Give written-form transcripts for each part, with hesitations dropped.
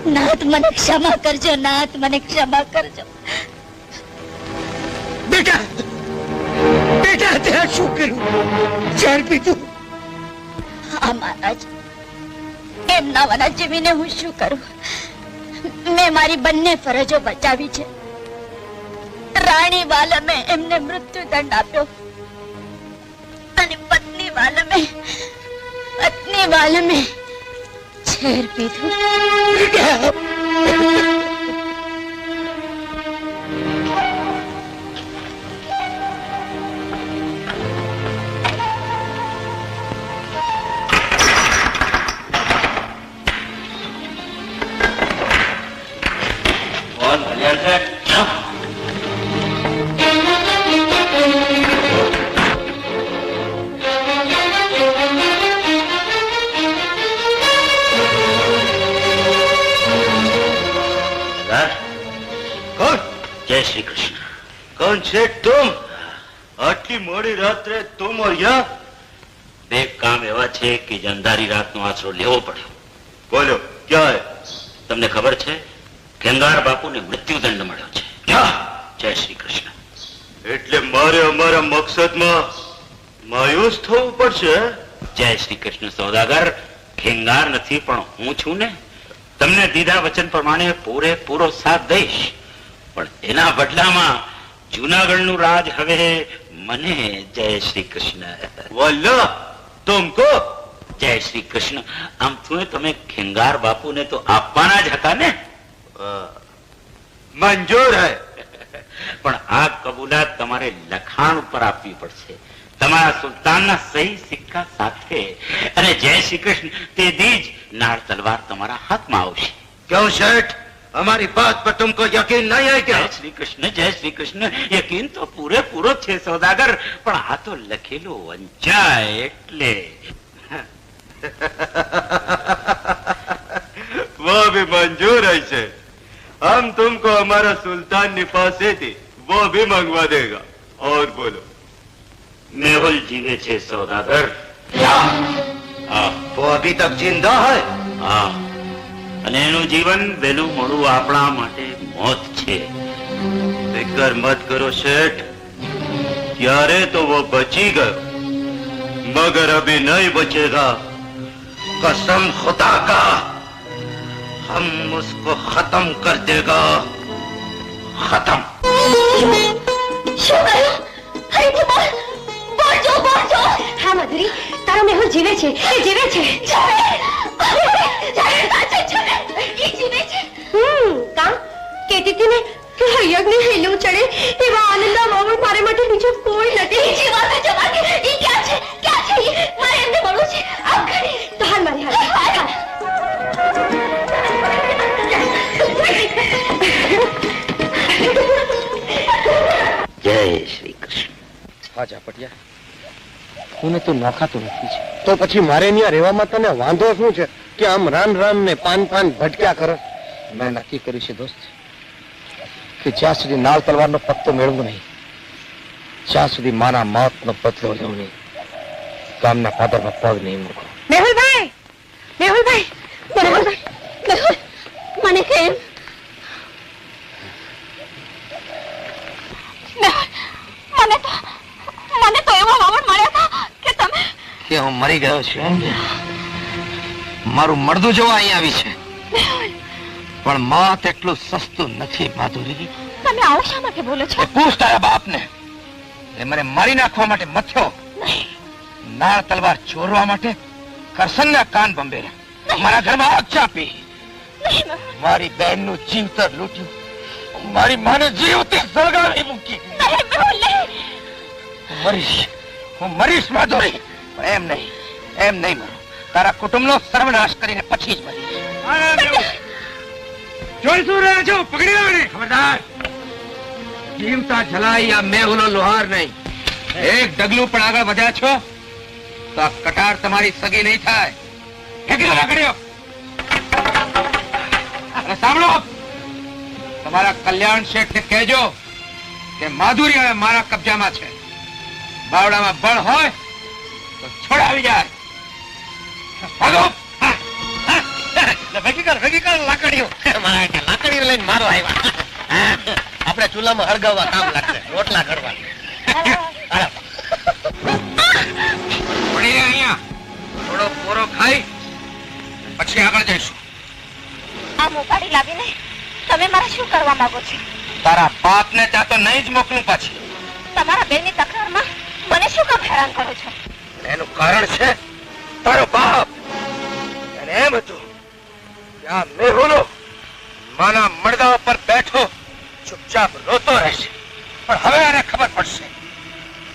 નાથ મને ક્ષમા કરજો, નાથ મને ક્ષમા કરજો. બેટા બેટા તે શું કર્યું? ઝાડ પીધું? હા મહારાજ, એમના વના જીવીને હું શું કરું? મેં મારી બંને ફરજો બચાવી છે. રાણી વાલમે એમને મૃત્યુ દંડ આપ્યો અને પત્ની વાલમે ઝેર પીધું. जय श्री कृष्ण. कौन से तुम? आटली मोड़ी रात्रे तुम और यहाँ? બે કામ એવા છે કે અંધારી રાતનો આશરો લેવો પડ્યો. બોલો ક્યાં હે? તમને ખબર છે ખેંગાર બાપુને મૃત્યુદંડ મળ્યો છે. જય શ્રી કૃષ્ણ. એટલે મારે અમારા મકસદમાં માયુસ થવું પડશે. જય શ્રી કૃષ્ણ સોદાગર. ખેંગાર નથી પણ હું છું ને. તમને દીધા વચન પ્રમાણે પૂરેપૂરો સાથ દઈશ, પણ એના બદલામાં જૂનાગઢનું રાજ હવે મને. જય શ્રી કૃષ્ણ. વલ્લા તુમકો જય શ્રી કૃષ્ણ. આમ તો તમે ખેંગાર બાપુને તો આપવાના જ હતા ને? મંજૂર હૈ, પણ આ કબૂલાત તમારે લખાણ ઉપર આપવી પડશે, તમારા સુલતાનના સહી સિક્કા સાથે. અને જય શ્રી કૃષ્ણ તે દી જ નાળ તલવાર તમારા હાથમાં આવશે. ક્यों શેઠ, हमारी बात पर तुमको यकीन नहीं है क्या? जय श्री कृष्ण यकीन तो पूरेपूरो છે સોદાગર, પણ આ તો લખેલું વંચાય એટલે. वो भी मंजूर है से. हम तुमको हमारा सुल्तान के पास थी, वो भी मंगवा देगा. और बोलो. मेहुल जीवे छे सौदागर. वो अभी तक जिंदा है? हाँ, અને એનું જીવન વહેલું મોડું આપણા માટે મોત છે. ફિકર મત કરો શેઠ, ત્યારે તો वो बची गयो, मगर अभी नहीं बचेगा. कसम खुदा का, हम उसको खत्म कर देगा. खत्म. હા મધુરી, તારો મેહુલ જીવે છે, એ જીવે છે. કામ કેતી હતી ને કે યજ્ઞ હેલું ચડે એવા આનંદા માવળ મારે માટે બીજો કોઈ નથી. બીજી વાત જવાની ઈ ક્યાં છે? ક્યાં છે ઈ? મારે એમને મળવું છે. આપ ઘરે તો હાલ મારી હાલ. જય શ્રી કૃષ્ણ. હા ઝાપટિયા, હું તો નાખાતો નથી છે, તો પછી મારે ત્યાં રહેવામાં તને વાંધો શું છે કે આમ રાન રાન ને પાન પાન ભટક્યા કરો? મેં નક્કી કર્યું છે દોસ્ત કે જ્યાં સુધી નાળ તલવારનો પત્તો મેળવું નહીં, જ્યાં સુધી માના મોતનો બદલો લેવું નહીં, ગામના પાદરમાં પગ નહીં મૂકો. મેહુલભાઈ, મેહુલભાઈ, મેહુલ, મને કેમ હું મરી ગયો છું. મારું મળદું જોવા અહીં આવી છે, પણ મોત એટલું સસ્તું નથી માધુરી. તમે આવો શા માટે બોલો છો? પૂછ તારા બાપને. એ મને મારી નાખવા માટે મથ્યો, નાળ તલવાર ચોરવા માટે કરસનના કાન બંબેરા, મારા ઘરમાં આગ ચાપી, મારી બહેનનું જીવતર લૂંટ્યું, મારી માને જીવતી સળગાવી મૂકી. હું મરીશ માધુરી, પણ એમ નહીં મરું. તારા કુટુંબનો સર્વનાશ કરીને પછી જ મરીશ. જોઈ શું રહ્યા છો? પકડી લો ને. ખબરદાર, જીવતા જલાઈ આ મેહુલો લોહાર નહીં. એક ડગલું પણ આગળ વધ્યા છો તો આ કટાર તમારી સગી નહીં થાય. ફેંકી દો લાકડીઓ. અને સાંભળો, તમારા કલ્યાણ શેઠને કહેજો કે માધુરી હવે મારા કબજામાં છે. બાવડામાં બળ હોય તો છોડાવી જાય. ભાગો. ભેગી કર લાકડીઓ. લાકડીઓ લઈને મારો આવ્યા. આપણે ચૂલામાં હળગાવવા કામ લાગશે, રોટલા કરવા. અહીંયા થોડો પોરો ખાઈ પછી આગળ જઈશું. આ મોપાડી લાવીને તમે મારા શું કરવા માંગો છો? તારા બાપને ત્યાં તો નહીં જ મોકલું પાછી. તમારા બેનની તકરારમાં મને શું કામ હેરાન કરો છો? એનું કારણ છે તારો બાપ. એને એમ હતું કે આ મેહુલો માના મળદા ઉપર બેઠો ચૂપચાપ રોતો રહેશે, પણ હવે એને ખબર પડશે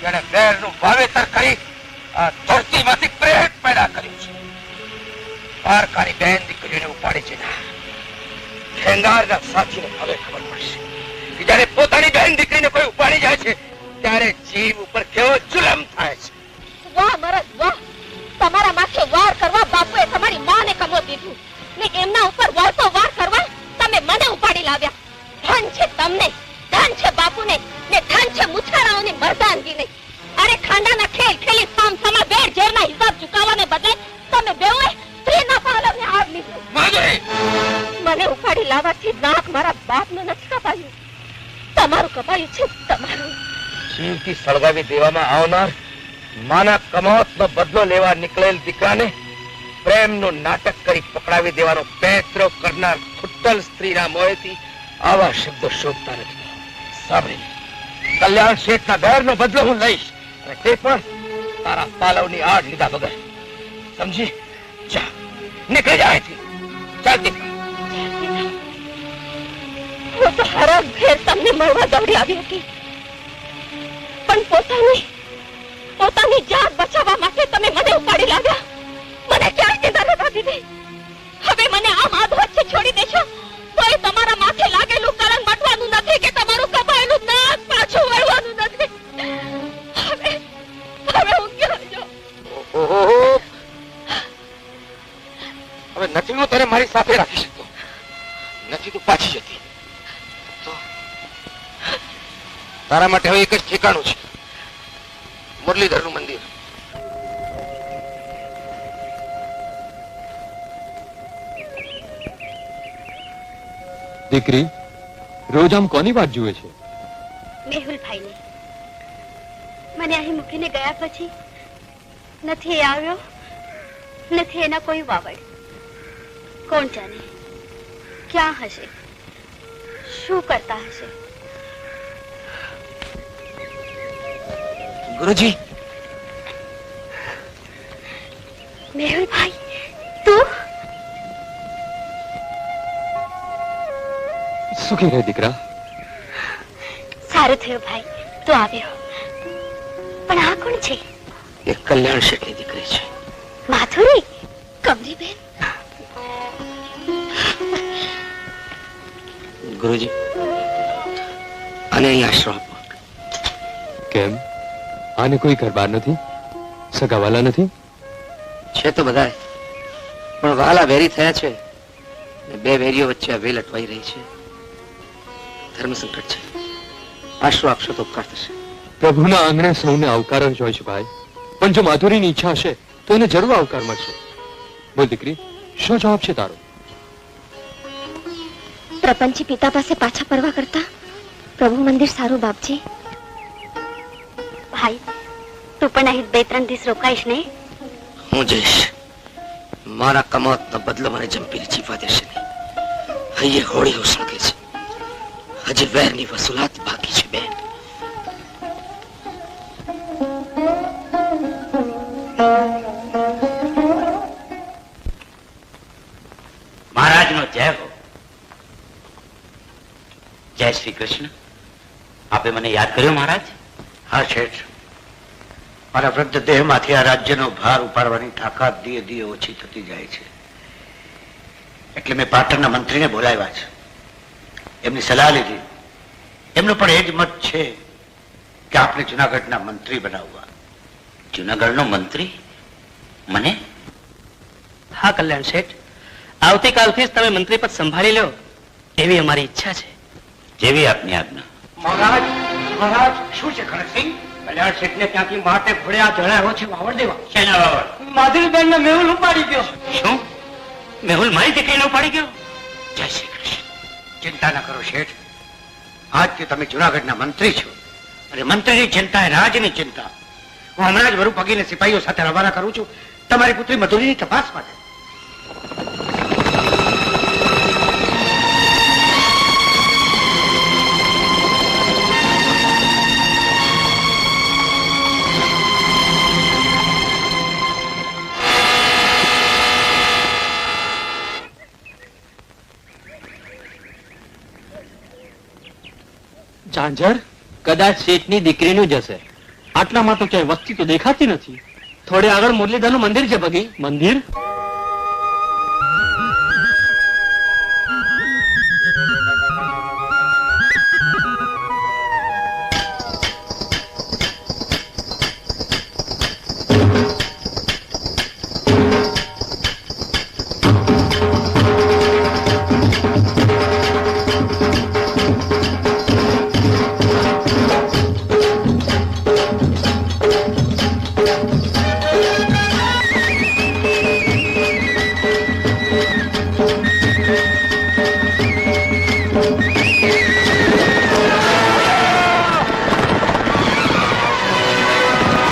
કે એને વેરનું વાવેતર કરી આ ધરતીમાંથી પ્રેત પેદા કર્યું છે. પારકાની બહેન દીકરીને ઉપાડી છે. ખેંગારના સાથીને હવે ખબર પડશે કે જયારે પોતાની બહેન દીકરીને કોઈ ઉપાડી જાય છે ત્યારે જીવ ઉપર કેવો જુલમ થાય છે. વાહ મરદ વાહ! તમારા માથે વાર કરવા બાપુએ તમારી માને કમો દીધું ને એમના ઉપર વળતો વાર કરવા તમે મને ઉપાડી લાવ્યા. ધન છે તમને, ધન છે બાપુને ને ધન છે મુછારાઓની મર્દાનગીને. અરે ખાંડાના ખેલ ખેલી સામ સમા બેર ઝેરના હિસાબ ચૂકવવાને બદલે તમે બેઉએ સ્ત્રીના પાલવને આગ લીધું. મને ઉપાડી લાવવાથી નાક મારા બાપનું નથી કપાયું, તમારું કપાયું છે. તમારું જીવથી સળગાવી દેવામાં આવનાર માના કમાવતનો બદલો લેવા નીકળેલ દીકરાને પ્રેમનું નાટક કરી પકડાવી દેવાનો પેત્રો કરનાર ખુટ્ટલ સ્ત્રીના મોએથી આવા શબ્દો શોભતા નથી. સાંભળી, કલ્યાણ શેઠના ઘરનો બદલો હું લઈશ, અને તે પણ તારા પાલવની આડ લીધા વગર. સમજી? જા, નીકળી જા અહીંથી. ચાલતી હું તો હરામ ઘેર તમને મળવા દોડી આવી હતી, પણ પોતાની જાત બચાવવા માટે તમે મને ઉપાડી લાવ્યા. મને ક્યાંય ચિંતા નથી દીધી. હવે મને આમ આધ વચ્ચે છોડી દેશો તોય તમારા માથે લાગેલું કલંક મટવાનું નથી કે તમારું કપાયેલું નાક પાછું વળવાનું નથી. હવે હું ક્યાં જાઉં? હવે નથી હું તને મારી સાથે રાખી શકતો. નથી તું પાછી જતી તો તારા માટે હવે એક જ ઠેકાણું છે, મુરલીધરનું મંદિર. દીકરી રોજ આમ કોની વાત જુએ છે? મેહુલભાઈની. મને અહીં મૂકીને ગયા પછી નથી એ આવ્યો, નથી એના કોઈ વાવડ. કોણ જાણે ક્યાં હશે, શું કરતા હશે. ગુરુજી. મેહુલભાઈ, તું? સુખી રહે દીકરા. સારું થયું ભાઈ તું આવ્યો. પણ આ કોણ છે? એ કલ્યાણ શેઠની દીકરી છે, માધુરી. કમરીબેન. ગુરુજી, અને અહીં આશરો આપો. કેમ, આને કોઈ ઘરબાર નથી? સગાવાલા નથી? છે તો બધાય, પણ વહાલા વેરી થયા છે. બે વેરીઓ વચ્ચે આ વેલ અટવાઈ રહી છે. ધર્મ સંકટ છે. આશરો આપશો તો ઉપકાર થશે. પ્રભુના આંગણે સૌને આવકાર જ હોય છે ભાઈ, પણ જો માધુરીની ઈચ્છા હશે તો એને જરૂર આવકાર મળશે. બોલ દીકરી, શું જવાબ છે તારો? પ્રપંચી પિતા પાસે પાછા પડવા કરતા પ્રભુ મંદિર સારું બાપજી. ભાઈ તું પણ અહીં 2-3 દિવસ રોકાઈશ ને? હું જઈશ. મારા કમાતનો બદલો મને જંપીને જીવવા દેશે નહીં. હૈયે હોળી ઉસળગે છે. હજી વેરની વસૂલાત બાકી છે બેન. મહારાજનો જય હો. જય શ્રી કૃષ્ણ. આપે મને યાદ કર્યો મહારાજ? હા શેઠ, મારા વૃદ્ધ દેહમાંથી આ રાજ્યનો ભાર ઉપાડવાની તાકાત ધીરે ધીરે ઓછી થતી જાય છે. એટલે મેં પાટણના મંત્રીને બોલાવ્યા છે. એમની સલાહ લીધી. એમનો પણ એ જ મત છે કે આપણે જુનાગઢના મંત્રી બનાવવા. જુનાગઢનો મંત્રી? મને? હા કલ્યાણ શેઠ, આવતીકાલથી જ તમે મંત્રી પદ સંભાળી લો એવી અમારી ઈચ્છા છે. જેવી આપની આજ્ઞા. મહારાજ, મહારાજ, શું છે ખરતસિંહ? કલ્યાણ શેઠને ત્યાંથી માટે ઘોડ્યા જણાવ્યો છે વાવડ દેવા. શેના વાવડ? માધુરીબેન ને મેહુલ ઉપાડી ગયો. શું? મેહુલ મારી દીકરીને ઉપાડી ગયો? જય શ્રી કૃષ્ણ. ચિંતા ન કરો શેઠ, આજથી તમે જુનાગઢના મંત્રી છો અને મંત્રીની ચિંતા એ રાજની ચિંતા. હું હમણાં જ વરુ પગીને સિપાહીઓ સાથે રવાના કરું છું તમારી પુત્રી મધુરીની તપાસ માટે. ઝાંઝર કદાચ શેઠની દીકરીનું જ હશે. આટલામાં તો ક્યાંય વસ્તી તો દેખાતી નથી. થોડે આગળ મુરલીધરનું મંદિર છે ભગી. મંદિર?